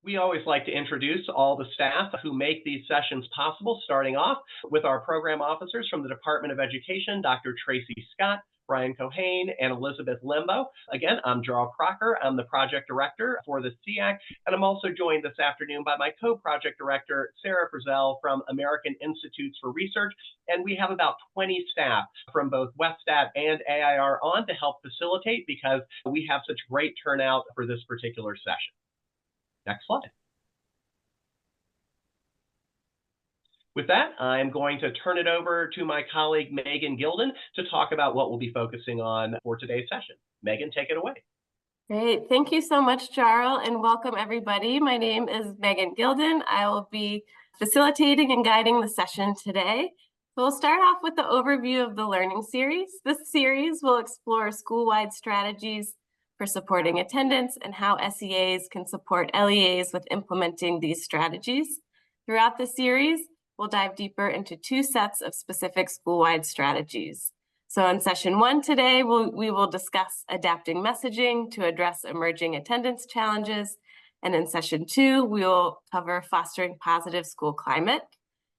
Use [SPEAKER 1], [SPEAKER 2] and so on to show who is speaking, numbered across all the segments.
[SPEAKER 1] We always like to introduce all the staff who make these sessions possible, starting off with our program officers from the Department of Education, Dr. Tracy Scott, Brian Cohane, and Elizabeth Limbo. Again, I'm Jarl Crocker. I'm the project director for the SEAC, and I'm also joined this afternoon by my co-project director, Sarah Frizzell from American Institutes for Research, and we have about 20 staff from both WestStat and AIR on to help facilitate because we have such great turnout for this particular session. Next slide. With that, I'm going to turn it over to my colleague, Megan Gilden, to talk about what we'll be focusing on for today's session. Megan, take it away.
[SPEAKER 2] Great. Thank you so much, Jarl, and welcome everybody. My name is Megan Gilden. I will be facilitating and guiding the session today. So we'll start off with the overview of the learning series. This series will explore school-wide strategies for supporting attendance and how SEAs can support LEAs with implementing these strategies. Throughout the series, we'll dive deeper into two sets of specific school-wide strategies. So in session 1 today, we will discuss adapting messaging to address emerging attendance challenges. And in session 2, we will cover fostering positive school climate.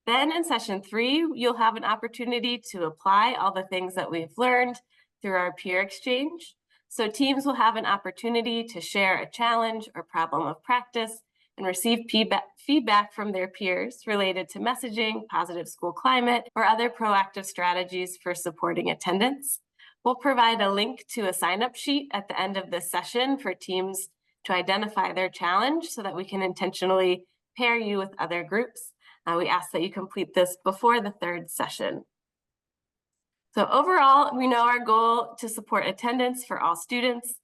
[SPEAKER 2] Then in session 3, you'll have an opportunity to apply all the things that we've learned through our peer exchange. So teams will have an opportunity to share a challenge or problem of practice and receive feedback from their peers related to messaging, positive school climate, or other proactive strategies for supporting attendance. We'll provide a link to a sign-up sheet at the end of this session for teams to identify their challenge so that we can intentionally pair you with other groups. We ask that you complete this before the 3rd session. So overall, we know our goal to support attendance for all students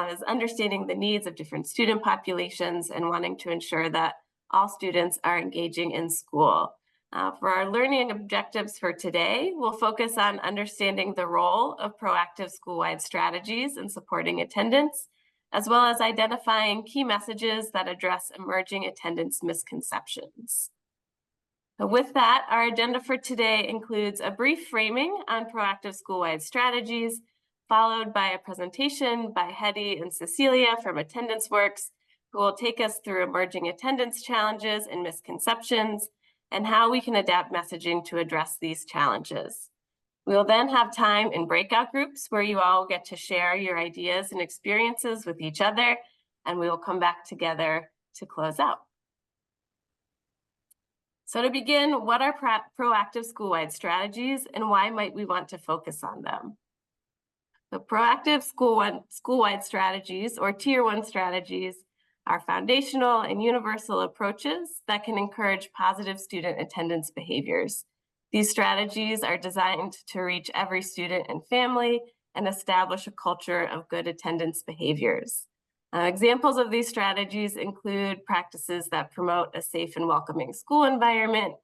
[SPEAKER 2] is understanding the needs of different student populations and wanting to ensure that all students are engaging in school. For our learning objectives for today, we'll focus on understanding the role of proactive school-wide strategies in supporting attendance, as well as identifying key messages that address emerging attendance misconceptions. So with that, our agenda for today includes a brief framing on proactive school-wide strategies, followed by a presentation by Hetty and Cecilia from Attendance Works, who will take us through emerging attendance challenges and misconceptions and how we can adapt messaging to address these challenges. We will then have time in breakout groups where you all get to share your ideas and experiences with each other, and we will come back together to close out. So to begin, what are proactive school-wide strategies and why might we want to focus on them? The proactive school-wide strategies, or Tier 1 strategies, are foundational and universal approaches that can encourage positive student attendance behaviors. These strategies are designed to reach every student and family and establish a culture of good attendance behaviors. Examples of these strategies include practices that promote a safe and welcoming school environment,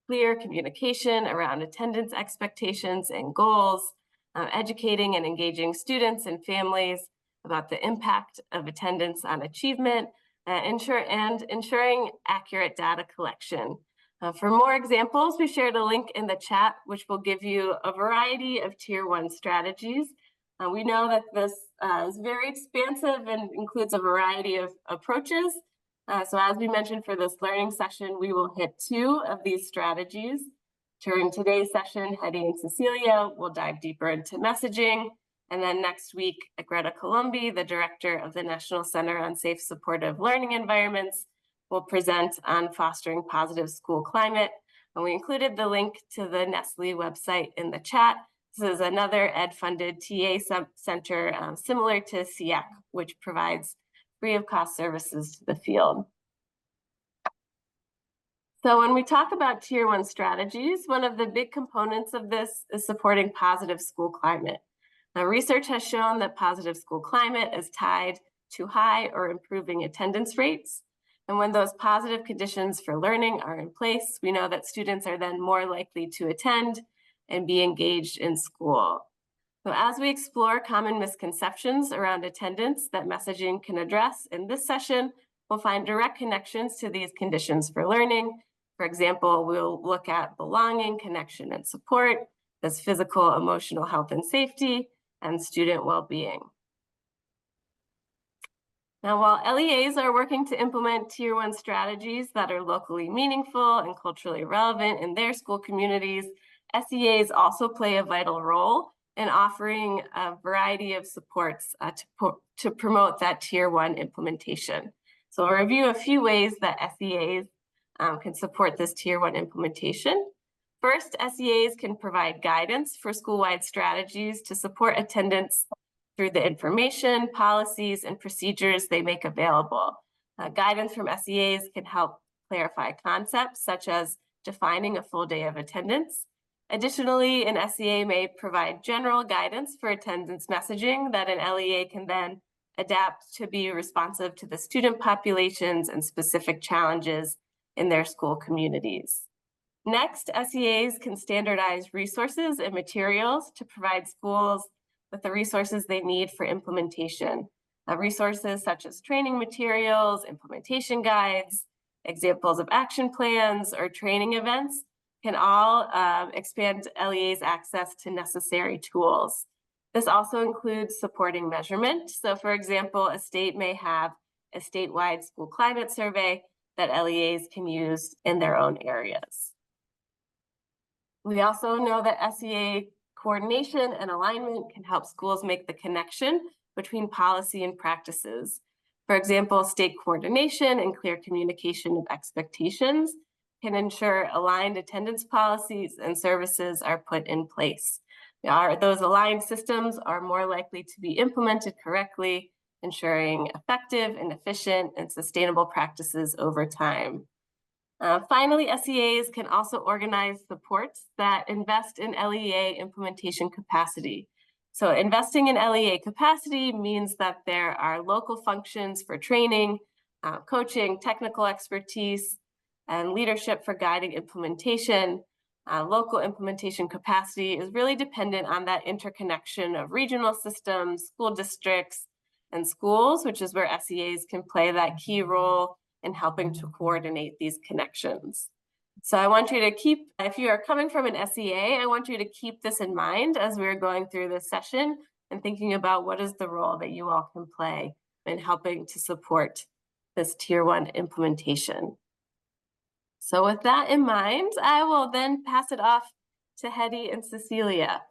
[SPEAKER 2] clear communication around attendance expectations and goals, educating and engaging students and families about the impact of attendance on achievement, and ensuring accurate data collection. For more examples, we shared a link in the chat, which will give you a variety of Tier 1 strategies. We know that this is very expansive and includes a variety of approaches. So as we mentioned for this learning session, we will hit 2 of these strategies. During today's session, Hetty and Cecilia will dive deeper into messaging. And then next week, Greta Colombi, the director of the National Center on Safe Supportive Learning Environments, will present on fostering positive school climate. And we included the link to the Nestle website in the chat. This is another ed-funded TA center similar to SEAC, which provides free of cost services to the field. So when we talk about Tier 1 strategies, one of the big components of this is supporting positive school climate. Now, research has shown that positive school climate is tied to high or improving attendance rates. And when those positive conditions for learning are in place, we know that students are then more likely to attend and be engaged in school. So as we explore common misconceptions around attendance that messaging can address in this session, we'll find direct connections to these conditions for learning. For example, we'll look at belonging, connection, and support, as physical, emotional health and safety, and student well-being. Now, while LEAs are working to implement Tier 1 strategies that are locally meaningful and culturally relevant in their school communities, SEAs also play a vital role in offering a variety of supports to promote that Tier 1 implementation. So we'll review a few ways that SEAs can support this Tier 1 implementation. First, SEAs can provide guidance for school-wide strategies to support attendance through the information, policies, and procedures they make available. Guidance from SEAs can help clarify concepts such as defining a full day of attendance. Additionally, an SEA may provide general guidance for attendance messaging that an LEA can then adapt to be responsive to the student populations and specific challenges in their school communities. Next, SEAs can standardize resources and materials to provide schools with the resources they need for implementation. Resources such as training materials, implementation guides, examples of action plans, or training events can all expand LEA's access to necessary tools. This also includes supporting measurement. So for example, a state may have a statewide school climate survey that LEAs can use in their own areas. We also know that SEA coordination and alignment can help schools make the connection between policy and practices. For example, state coordination and clear communication of expectations can ensure aligned attendance policies and services are put in place. Those aligned systems are more likely to be implemented correctly, ensuring effective and efficient and sustainable practices over time. Finally, SEAs can also organize supports that invest in LEA implementation capacity. So investing in LEA capacity means that there are local functions for training, coaching, technical expertise, and leadership for guiding implementation. Local implementation capacity is really dependent on that interconnection of regional systems, school districts, and schools, which is where SEAs can play that key role in helping to coordinate these connections. So I want you to keep, if you are coming from an SEA, I want you to keep this in mind as we're going through this session and thinking about what is the role that you all can play in helping to support this Tier 1 implementation. So with that in mind, I will then pass it off to Hetty and Cecilia.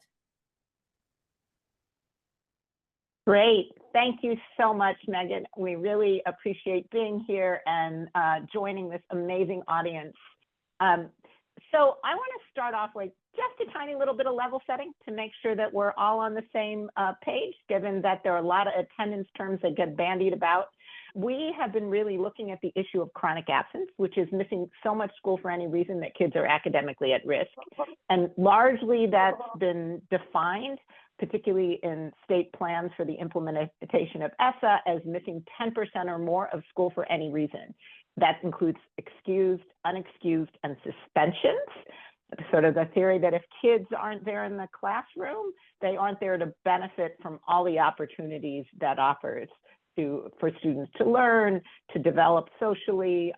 [SPEAKER 3] Great. Thank you so much, Megan. We really appreciate being here and joining this amazing audience. So I want to start off with just a tiny little bit of level setting to make sure that we're all on the same page, given that there are a lot of attendance terms that get bandied about. We have been really looking at the issue of chronic absence, which is missing so much school for any reason that kids are academically at risk. And largely that's been defined, particularly in state plans for the implementation of ESSA, as missing 10% or more of school for any reason. That includes excused, unexcused, and suspensions. Sort of the theory that if kids aren't there in the classroom, they aren't there to benefit from all the opportunities that offers for students to learn, to develop socially.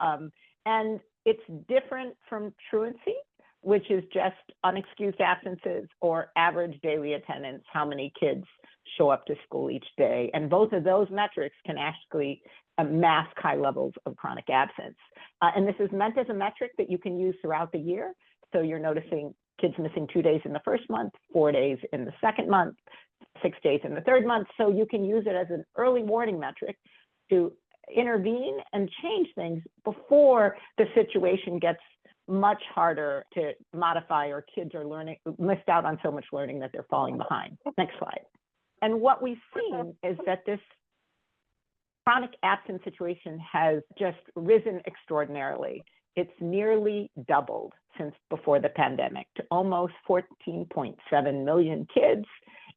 [SPEAKER 3] And it's different from truancy, which is just unexcused absences or average daily attendance, how many kids show up to school each day. And both of those metrics can actually mask high levels of chronic absence. And this is meant as a metric that you can use throughout the year. So you're noticing kids missing 2 days in the first month, 4 days in the second month, 6 days in the third month. So you can use it as an early warning metric to intervene and change things before the situation gets much harder to modify or kids are missed out on so much learning that they're falling behind. Next slide. And what we've seen is that this chronic absence situation has just risen extraordinarily. It's nearly doubled since before the pandemic to almost 14.7 million kids.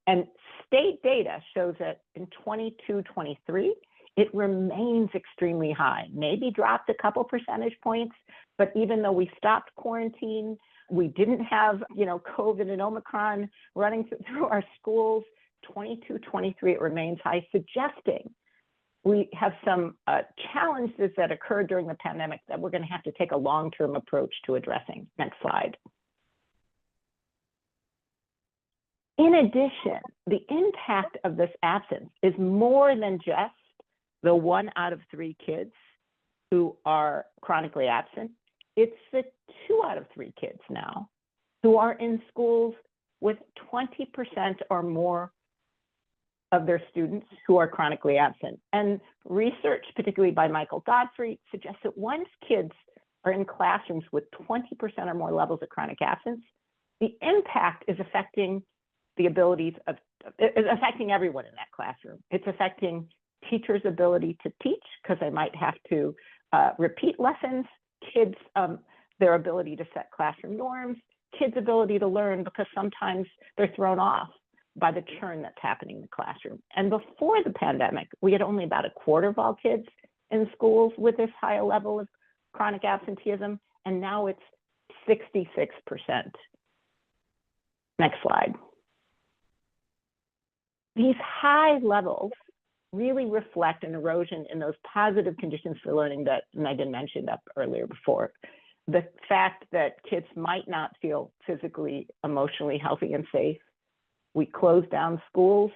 [SPEAKER 3] And state data shows that in 22-23, it remains extremely high, maybe dropped a couple percentage points, but even though we stopped quarantine, we didn't have, COVID and Omicron running through our schools, 22-23, it remains high, suggesting we have some challenges that occurred during the pandemic that we're going to have to take a long-term approach to addressing. Next slide. In addition, the impact of this absence is more than just the 1 out of 3 kids who are chronically absent. It's the 2 out of 3 kids now who are in schools with 20% or more of their students who are chronically absent. And research, particularly by Michael Godfrey, suggests that once kids are in classrooms with 20% or more levels of chronic absence, the impact is affecting the abilities of, is affecting everyone in that classroom. It's affecting teachers' ability to teach because they might have to repeat lessons, kids, their ability to set classroom norms, kids' ability to learn because sometimes they're thrown off by the churn that's happening in the classroom. And before the pandemic, we had only about a quarter of all kids in schools with this higher level of chronic absenteeism, and now it's 66%. Next slide. These high levels really reflect an erosion in those positive conditions for learning that Megan mentioned up earlier before. The fact that kids might not feel physically, emotionally healthy and safe. We closed down schools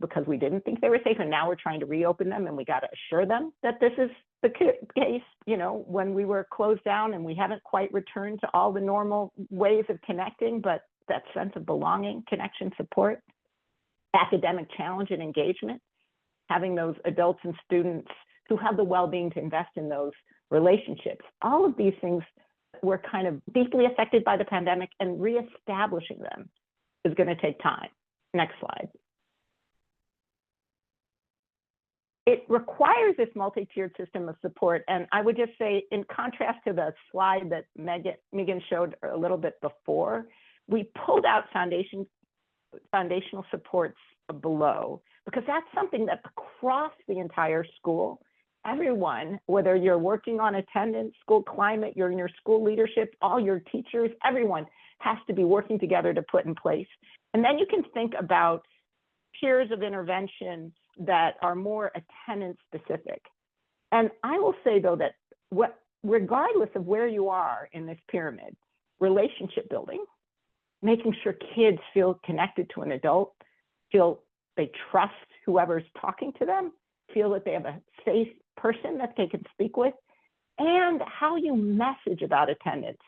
[SPEAKER 3] because we didn't think they were safe, and now we're trying to reopen them, and we got to assure them that this is the case. You know, when we were closed down and we haven't quite returned to all the normal ways of connecting, but that sense of belonging, connection, support, academic challenge and engagement, having those adults and students who have the well-being to invest in those relationships. All of these things were kind of deeply affected by the pandemic, and reestablishing them is going to take time. Next slide. It requires this multi-tiered system of support. And I would just say, in contrast to the slide that Megan showed a little bit before, we pulled out foundational supports below, because that's something that across the entire school, everyone, whether you're working on attendance, school climate, you're in your school leadership, all your teachers, everyone has to be working together to put in place. And then you can think about tiers of intervention that are more attendance specific. And I will say though that regardless of where you are in this pyramid, relationship building, making sure kids feel connected to an adult, feel they trust whoever's talking to them, feel that they have a safe person that they can speak with, and how you message about attendance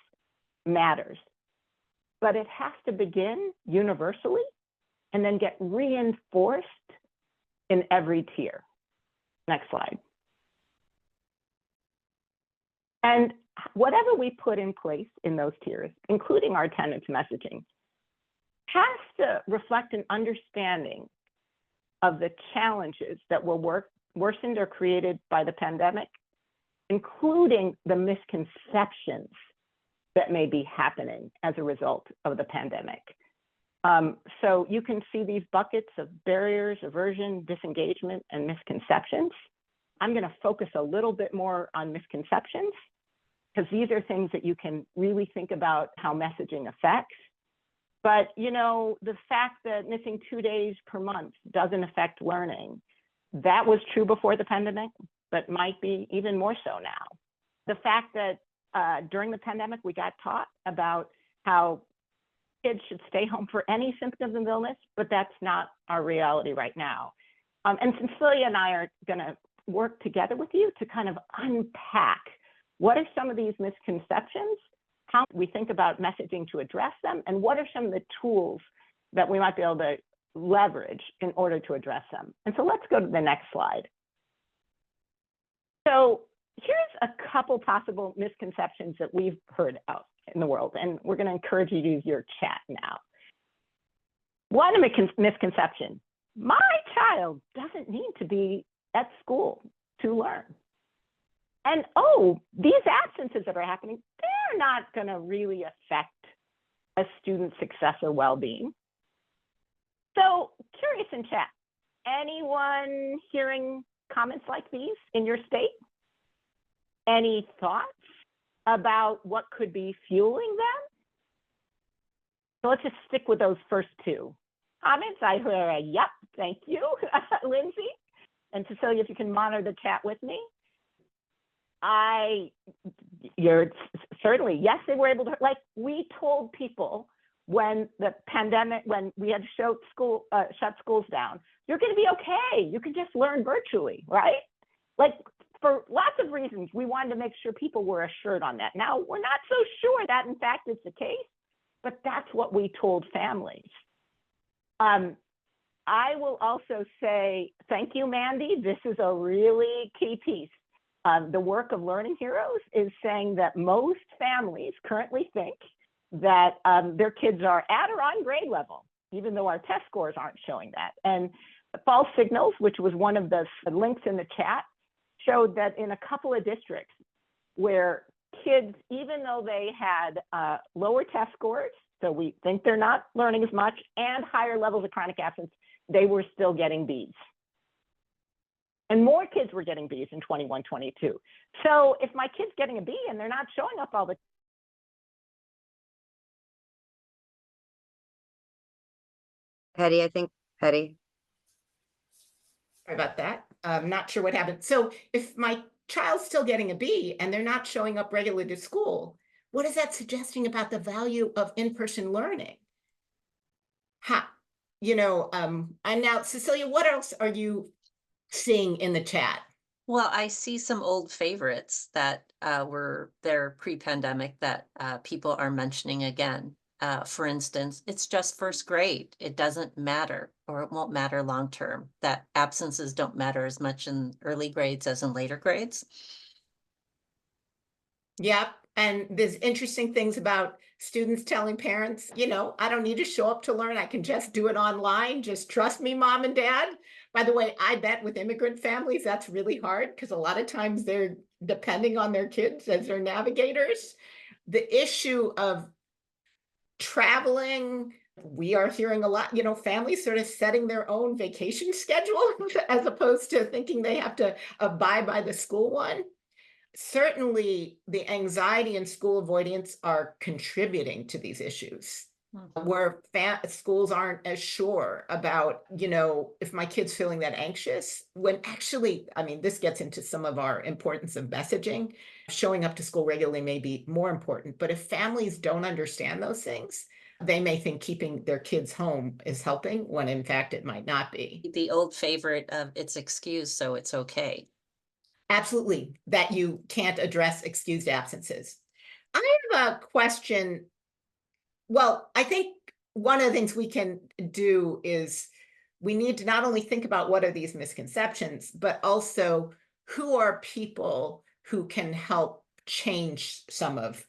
[SPEAKER 3] matters. But it has to begin universally and then get reinforced in every tier. Next slide. And whatever we put in place in those tiers, including our attendance messaging, has to reflect an understanding of the challenges that were worsened or created by the pandemic, including the misconceptions that may be happening as a result of the pandemic. So you can see these buckets of barriers, aversion, disengagement, and misconceptions. I'm going to focus a little bit more on misconceptions, because these are things that you can really think about how messaging affects. But, you know, the fact that missing 2 days per month doesn't affect learning, that was true before the pandemic, but might be even more so now. The fact that during the pandemic, we got taught about how kids should stay home for any symptoms of illness, but that's not our reality right now. And Cecilia and I are going to work together with you to kind of unpack what are some of these misconceptions, how we think about messaging to address them, and what are some of the tools that we might be able to leverage in order to address them. And so let's go to the next slide. So here's a couple possible misconceptions that we've heard out in the world, and we're going to encourage you to use your chat now. One misconception: my child doesn't need to be at school to learn. And oh, these absences that are happening, they're not going to really affect a student's success or well-being. So curious in chat, anyone hearing comments like these in your state? Any thoughts about what could be fueling them? So let's just stick with those first two comments. I heard a yep, thank you, Lindsay. And Cecilia, if you can monitor the chat with me. You're certainly, yes, they were able to, like we told people when the pandemic, when we had to shut schools down, you're going to be okay. You can just learn virtually, right? like for lots of reasons, we wanted to make sure people were assured on that. Now, we're not so sure that in fact is the case, but that's what we told families. I will also say, thank you, Mandy. This is a really key piece. The work of Learning Heroes is saying that most families currently think that their kids are at or on grade level, even though our test scores aren't showing that. And false signals, which was one of the links in the chat, showed that in a couple of districts where kids, even though they had lower test scores, so we think they're not learning as much, and higher levels of chronic absence, they were still getting Bs. And more kids were getting Bs in 21, 22. So if my kid's getting a B and they're not showing up all the
[SPEAKER 4] Hetty, I think, Hetty.
[SPEAKER 5] Sorry about that. I'm not sure what happened. So if my child's still getting a B and they're not showing up regularly to school, what is that suggesting about the value of in-person learning? I'm now, Cecilia, what else are you seeing in the chat?
[SPEAKER 6] Well, I see some old favorites that were there pre-pandemic that people are mentioning again. For instance, it's just first grade. It doesn't matter, or it won't matter long term, that absences don't matter as much in early grades as in later grades.
[SPEAKER 5] Yep. And there's interesting things about students telling parents, I don't need to show up to learn. I can just do it online. Just trust me, mom and dad. By the way, I bet with immigrant families, that's really hard because a lot of times they're depending on their kids as their navigators. The issue of traveling, we are hearing a lot, families sort of setting their own vacation schedule as opposed to thinking they have to abide by the school one. Certainly, the anxiety and school avoidance are contributing to these issues, where schools aren't as sure about, if my kid's feeling that anxious, when actually, this gets into some of our importance of messaging. Showing up to school regularly may be more important, but if families don't understand those things, they may think keeping their kids home is helping when in fact it might not be.
[SPEAKER 6] The old favorite of it's excused, so it's okay.
[SPEAKER 5] Absolutely, that you can't address excused absences. I have a question. Well, I think one of the things we can do is we need to not only think about what are these misconceptions, but also who are people who can help change some of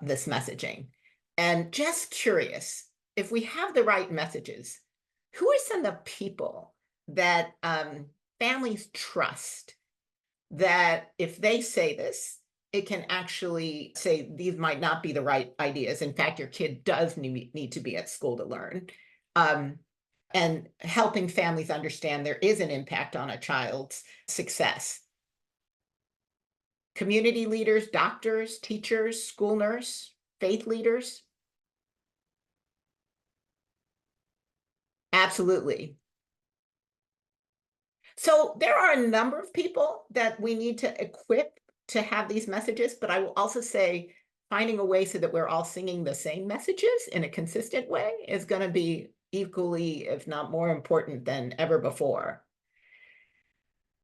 [SPEAKER 5] this messaging. And just curious, if we have the right messages, who are some of the people that families trust, that if they say this, it can actually say these might not be the right ideas. In fact, your kid does need to be at school to learn. And helping families understand there is an impact on a child's success. Community leaders, doctors, teachers, school nurse, faith leaders. Absolutely. So there are a number of people that we need to equip to have these messages, but I will also say finding a way so that we're all singing the same messages in a consistent way is going to be equally, if not more important than ever before.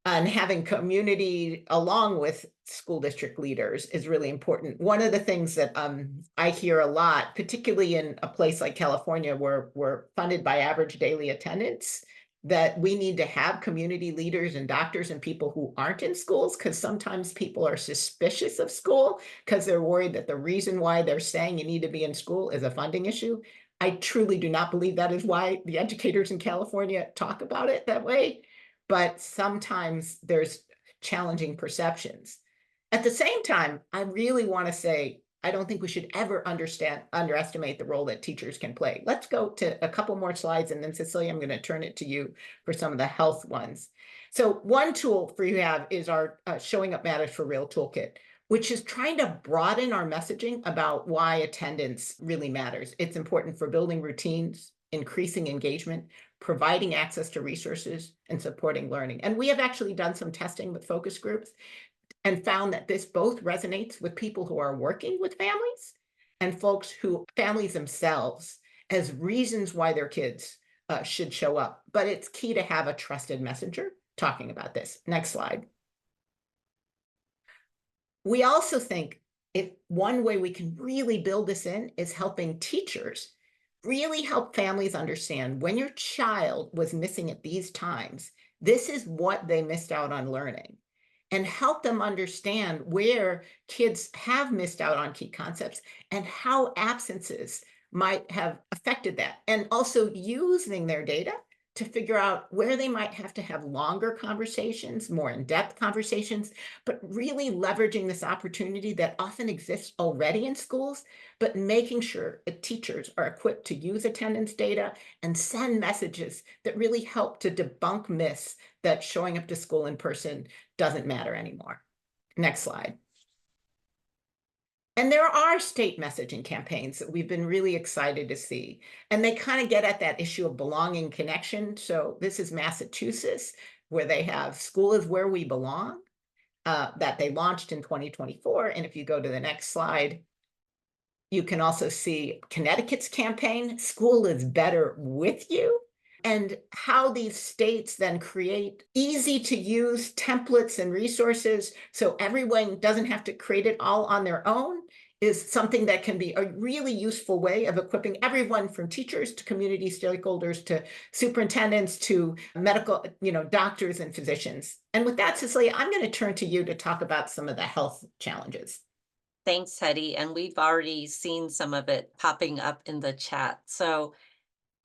[SPEAKER 5] And having community along with school district leaders is really important. One of the things that I hear a lot, particularly in a place like California where we're funded by average daily attendance, that we need to have community leaders and doctors and people who aren't in schools, because sometimes people are suspicious of school because they're worried that the reason why they're saying you need to be in school is a funding issue. I truly do not believe that is why the educators in California talk about it that way, but sometimes there's challenging perceptions. At the same time, I really want to say, I don't think we should ever underestimate the role that teachers can play. Let's go to a couple more slides, and then Cecilia, I'm going to turn it to you for some of the health ones. So one tool for you have is our Showing Up Matters for Real toolkit, which is trying to broaden our messaging about why attendance really matters. It's important for building routines, increasing engagement, providing access to resources, and supporting learning. And we have actually done some testing with focus groups and found that this both resonates with people who are working with families and families themselves, as reasons why their kids should show up. But it's key to have a trusted messenger talking about this. Next slide. We also think if one way we can really build this in is helping teachers really help families understand when your child was missing at these times, this is what they missed out on learning, and help them understand where kids have missed out on key concepts and how absences might have affected that. And also using their data to figure out where they might have to have longer conversations, more in-depth conversations, but really leveraging this opportunity that often exists already in schools, but making sure that teachers are equipped to use attendance data and send messages that really help to debunk myths that showing up to school in person doesn't matter anymore. Next slide. And there are state messaging campaigns that we've been really excited to see. And they kind of get at that issue of belonging connection. So this is Massachusetts, where they have School is Where We Belong, that they launched in 2024. And if you go to the next slide, you can also see Connecticut's campaign, School is Better With You, and how these states then create easy to use templates and resources so everyone doesn't have to create it all on their own is something that can be a really useful way of equipping everyone from teachers to community stakeholders to superintendents to medical, doctors and physicians. And with that, Cecilia, I'm going to turn to you to talk about some of the health challenges.
[SPEAKER 6] Thanks, Hetty. And we've already seen some of it popping up in the chat. So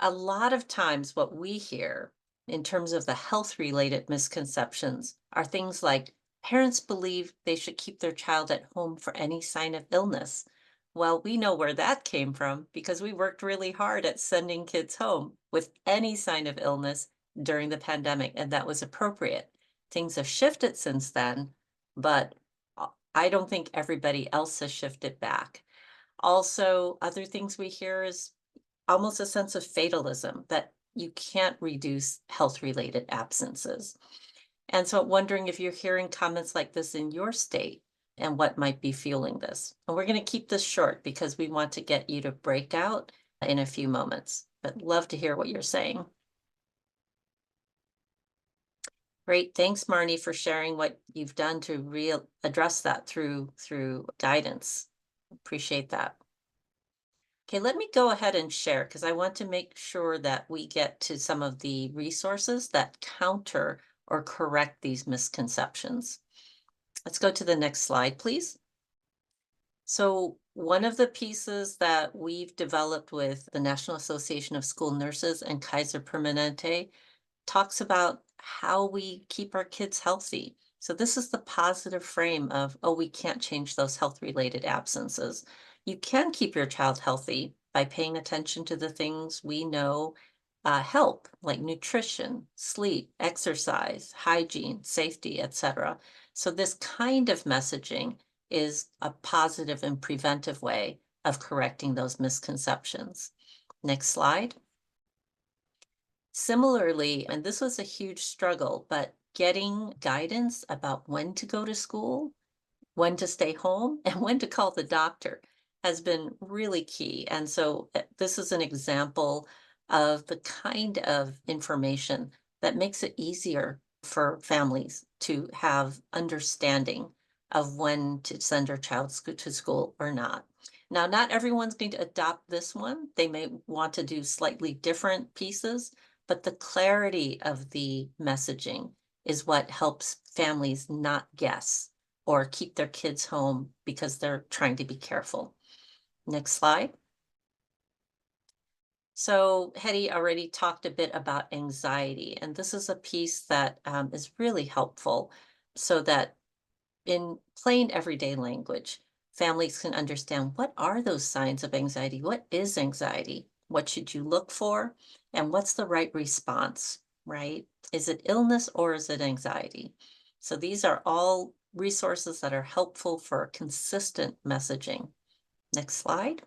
[SPEAKER 6] a lot of times what we hear in terms of the health-related misconceptions are things like parents believe they should keep their child at home for any sign of illness. Well, we know where that came from because we worked really hard at sending kids home with any sign of illness during the pandemic, and that was appropriate. Things have shifted since then, but I don't think everybody else has shifted back. Also, other things we hear is almost a sense of fatalism that you can't reduce health-related absences. And so wondering if you're hearing comments like this in your state and what might be fueling this. And we're going to keep this short because we want to get you to break out in a few moments, but love to hear what you're saying. Great. Thanks, Marnie, for sharing what you've done to address that through guidance. Appreciate that. Okay, let me go ahead and share because I want to make sure that we get to some of the resources that counter or correct these misconceptions. Let's go to the next slide, please. So one of the pieces that we've developed with the National Association of School Nurses and Kaiser Permanente talks about how we keep our kids healthy. So this is the positive frame of, oh, we can't change those health-related absences. You can keep your child healthy by paying attention to the things we know help, like nutrition, sleep, exercise, hygiene, safety, etc. So this kind of messaging is a positive and preventive way of correcting those misconceptions. Next slide. Similarly, and this was a huge struggle, but getting guidance about when to go to school, when to stay home, and when to call the doctor has been really key. And so this is an example of the kind of information that makes it easier for families to have understanding of when to send their child to school or not. Now, not everyone's going to adopt this one. They may want to do slightly different pieces, but the clarity of the messaging is what helps families not guess or keep their kids home because they're trying to be careful. Next slide. So Hetty already talked a bit about anxiety, and this is a piece that is really helpful so that in plain everyday language, families can understand what are those signs of anxiety? What is anxiety? What should you look for? And what's the right response, right? Is it illness or is it anxiety? So these are all resources that are helpful for consistent messaging. Next slide.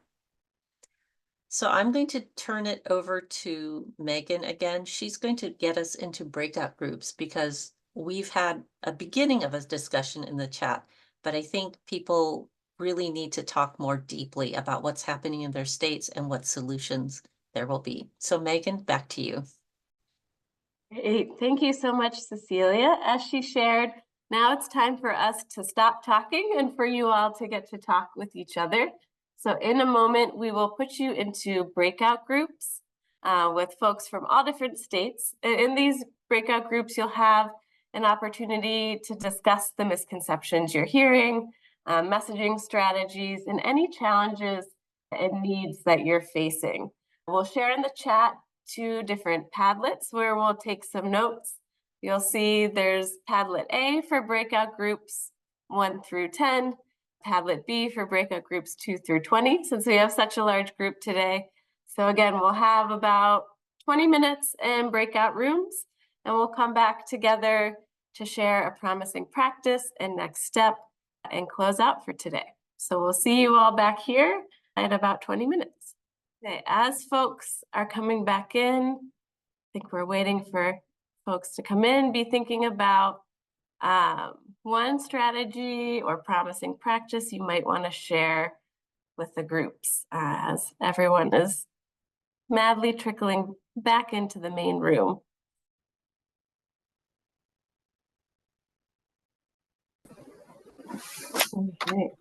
[SPEAKER 6] So I'm going to turn it over to Megan again. She's going to get us into breakout groups because we've had a beginning of a discussion in the chat, but I think people really need to talk more deeply about what's happening in their states and what solutions there will be. So Megan, back to you.
[SPEAKER 2] Great. Thank you so much, Cecilia. As she shared, Now it's time for us to stop talking and for you all to get to talk with each other. So in a moment, we will put you into breakout groups with folks from all different states. In these breakout groups, you'll have an opportunity to discuss the misconceptions you're hearing, messaging strategies, and any challenges and needs that you're facing. We'll share in the chat 2 different Padlets where we'll take some notes. You'll see there's Padlet A for breakout groups 1 through 10, Padlet B for breakout groups 2 through 20, since we have such a large group today. So again, we'll have about 20 minutes in breakout rooms, and we'll come back together to share a promising practice and next step and close out for today. So we'll see you all back here in about 20 minutes. Okay, as folks are coming back in, I think we're waiting for folks to come in, be thinking about one strategy or promising practice you might want to share with the groups as everyone is madly trickling back into the main room. Okay.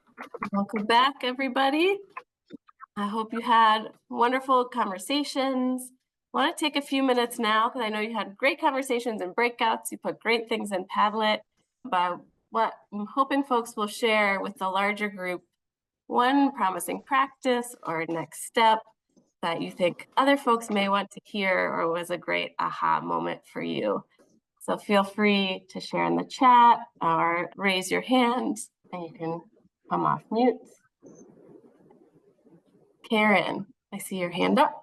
[SPEAKER 2] Welcome back, everybody. I hope you had wonderful conversations. I want to take a few minutes now because I know you had great conversations and breakouts. You put great things in Padlet. But what I'm hoping folks will share with the larger group, one promising practice or next step that you think other folks may want to hear or was a great aha moment for you. So feel free to share in the chat or raise your hand and you can come off mute. Karen, I see your hand up.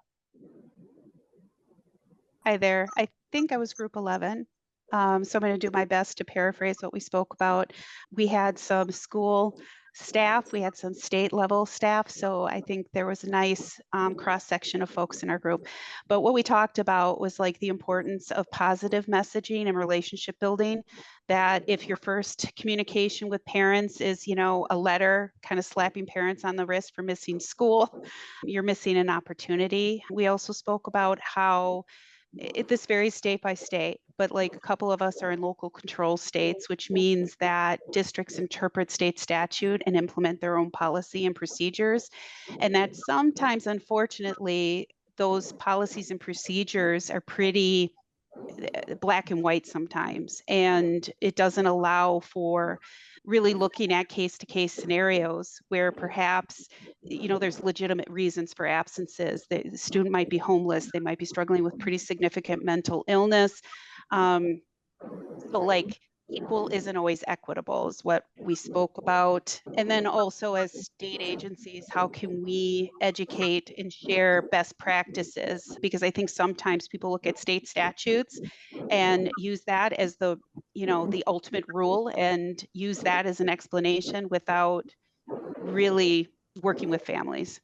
[SPEAKER 7] Hi there. I think I was group 11. So I'm going to do my best to paraphrase what we spoke about. We had some school staff, we had some state level staff. So I think there was a nice cross section of folks in our group. But what we talked about was like the importance of positive messaging and relationship building, that if your first communication with parents is, you know, a letter kind of slapping parents on the wrist for missing school, you're missing an opportunity. We also spoke about how this varies state by state, but like a couple of us are in local control states, which means that districts interpret state statute and implement their own policy and procedures. And that sometimes, unfortunately, those policies and procedures are pretty black and white sometimes, and it doesn't allow for really looking at case-to-case scenarios where perhaps, you know, there's legitimate reasons for absences. The student might be homeless, they might be struggling with pretty significant mental illness. So like equal isn't always equitable is what we spoke about. And then also as state agencies, how can we educate and share best practices? Because I think sometimes people look at state statutes and use that as the, you know, the ultimate rule and use that as an explanation without really working with families.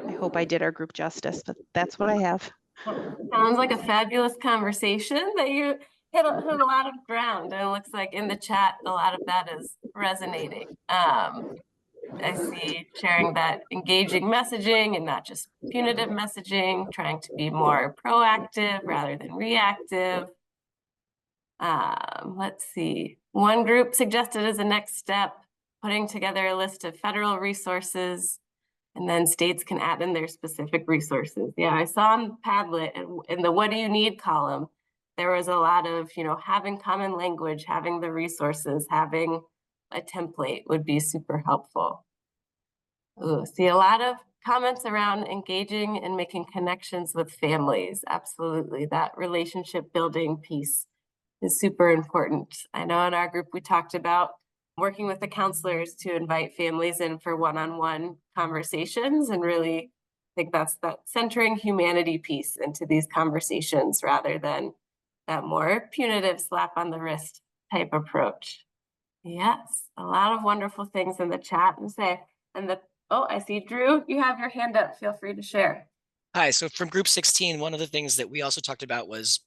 [SPEAKER 7] I hope I did our group justice, but that's what I have.
[SPEAKER 2] Sounds like a fabulous conversation that you hit a lot of ground, and it looks like in the chat a lot of that is resonating. I see sharing that engaging messaging and not just punitive messaging, trying to be more proactive rather than reactive. Let's see. One group suggested as a next step, putting together a list of federal resources, and then states can add in their specific resources. Yeah, I saw on Padlet in the what do you need column, there was a lot of, you know, having common language, having the resources, having a template would be super helpful. Ooh, see a lot of comments around engaging and making connections with families. Absolutely, that relationship building piece is super important. I know in our group we talked about working with the counselors to invite families in for one-on-one conversations, and really think that's that centering humanity piece into these conversations rather than that more punitive slap on the wrist type approach. Yes, a lot of wonderful things in the chat oh, I see Drew, you have your hand up. Feel free to share.
[SPEAKER 8] Hi, so from group 16, one of the things that we also talked about was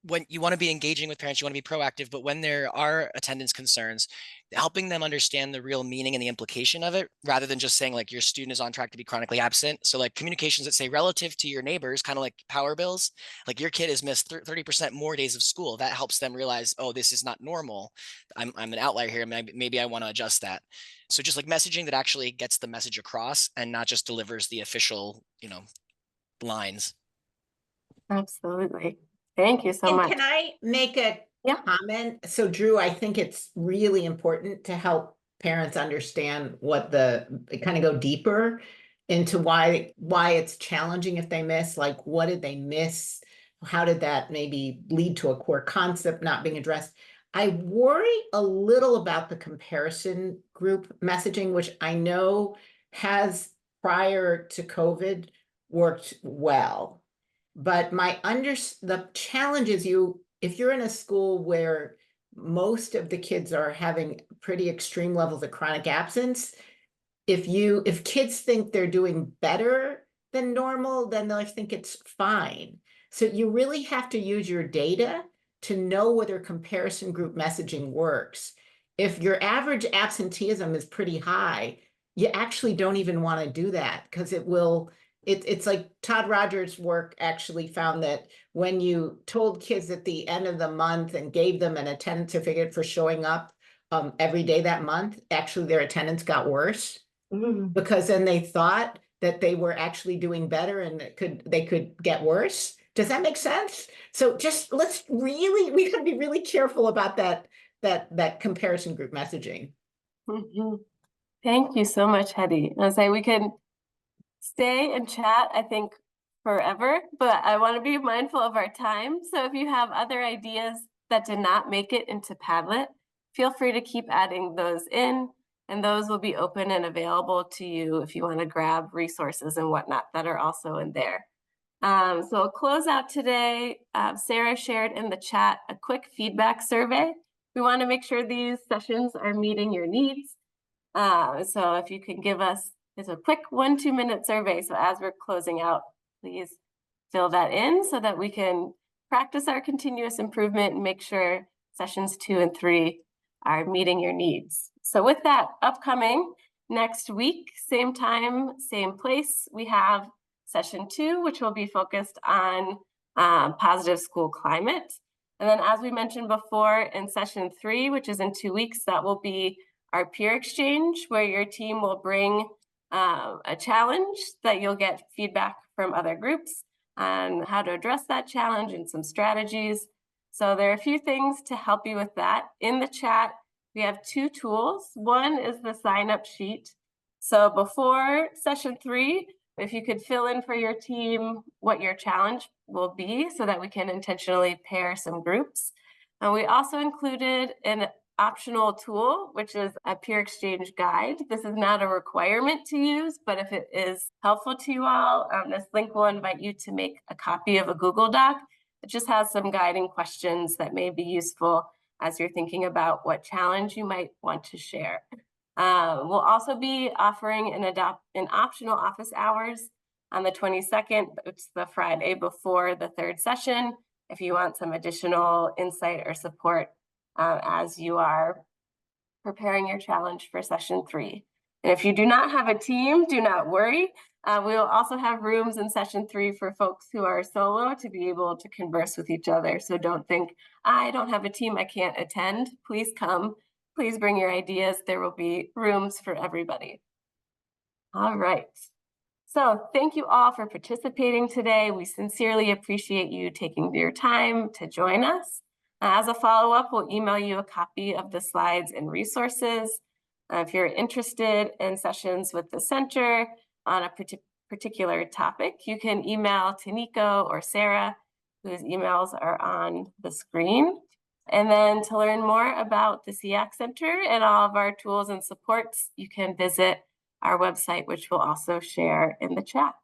[SPEAKER 8] when you want to be engaging with parents, you want to be proactive, but when there are attendance concerns, helping them understand the real meaning and the implication of it, rather than just saying like your student is on track to be chronically absent. So like communications that say relative to your neighbors, kind of like power bills, like your kid has missed 30% more days of school. That helps them realize, oh, this is not normal. I'm an outlier here. Maybe I want to adjust that. So just like messaging that actually gets the message across and not just delivers the official, lines.
[SPEAKER 2] Absolutely. Thank you so
[SPEAKER 5] And
[SPEAKER 2] much.
[SPEAKER 5] can I make a
[SPEAKER 2] Yeah.
[SPEAKER 5] comment? So Drew, I think it's really important to help parents understand kind of go deeper into why it's challenging if they miss, like what did they miss? How did that maybe lead to a core concept not being addressed? I worry a little about the comparison group messaging, which I know has prior to COVID worked well. But the challenge is if you're in a school where most of the kids are having pretty extreme levels of chronic absence, if kids think they're doing better than normal, then they'll think it's fine. So you really have to use your data to know whether comparison group messaging works. If your average absenteeism is pretty high, you actually don't even want to do that because it's like Todd Rogers' work actually found that when you told kids at the end of the month and gave them an attendance certificate for showing up every day that month, actually their attendance got worse because then they thought that they were actually doing better and they could get worse. Does that make sense? So just we gotta be really careful about that comparison group messaging.
[SPEAKER 2] Thank you so much, Hetty. I'll say we can stay and chat, I think, forever, but I want to be mindful of our time. So if you have other ideas that did not make it into Padlet, feel free to keep adding those in, and those will be open and available to you if you want to grab resources and whatnot that are also in there. So we'll close out today. Sarah shared in the chat a quick feedback survey. We want to make sure these sessions are meeting your needs. So if you can give us a quick 1-2 minute survey. So as we're closing out, please fill that in so that we can practice our continuous improvement and make sure sessions 2 and 3 are meeting your needs. So with that, upcoming next week, same time, same place, we have session 2, which will be focused on positive school climate. And then as we mentioned before, in session 3, which is in 2 weeks, that will be our peer exchange, where your team will bring a challenge that you'll get feedback from other groups on how to address that challenge and some strategies. So there are a few things to help you with that. In the chat, we have 2 tools. One is the sign-up sheet. So before session 3, if you could fill in for your team what your challenge will be so that we can intentionally pair some groups. And we also included an optional tool, which is a peer exchange guide. This is not a requirement to use, but if it is helpful to you all, this link will invite you to make a copy of a Google Doc. It just has some guiding questions that may be useful as you're thinking about what challenge you might want to share. We'll also be offering an optional office hours on the 22nd. It's the Friday before the 3rd session, if you want some additional insight or support as you are preparing your challenge for session 3. And if you do not have a team, do not worry. We'll also have rooms in session 3 for folks who are solo to be able to converse with each other. So don't think, I don't have a team, I can't attend. Please come. Please bring your ideas. There will be rooms for everybody. All right. So thank you all for participating today. We sincerely appreciate you taking your time to join us. As a follow-up, we'll email you a copy of the slides and resources. If you're interested in sessions with the center on a particular topic, you can email Taniko or Sarah, whose emails are on the screen. And then to learn more about the SEAC Center and all of our tools and supports, you can visit our website, which we'll also share in the chat.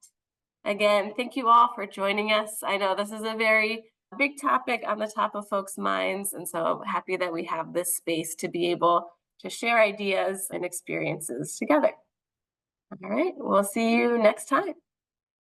[SPEAKER 2] Again, thank you all for joining us. I know this is a very big topic on the top of folks' minds, and so happy that we have this space to be able to share ideas and experiences together. All right, we'll see you next time.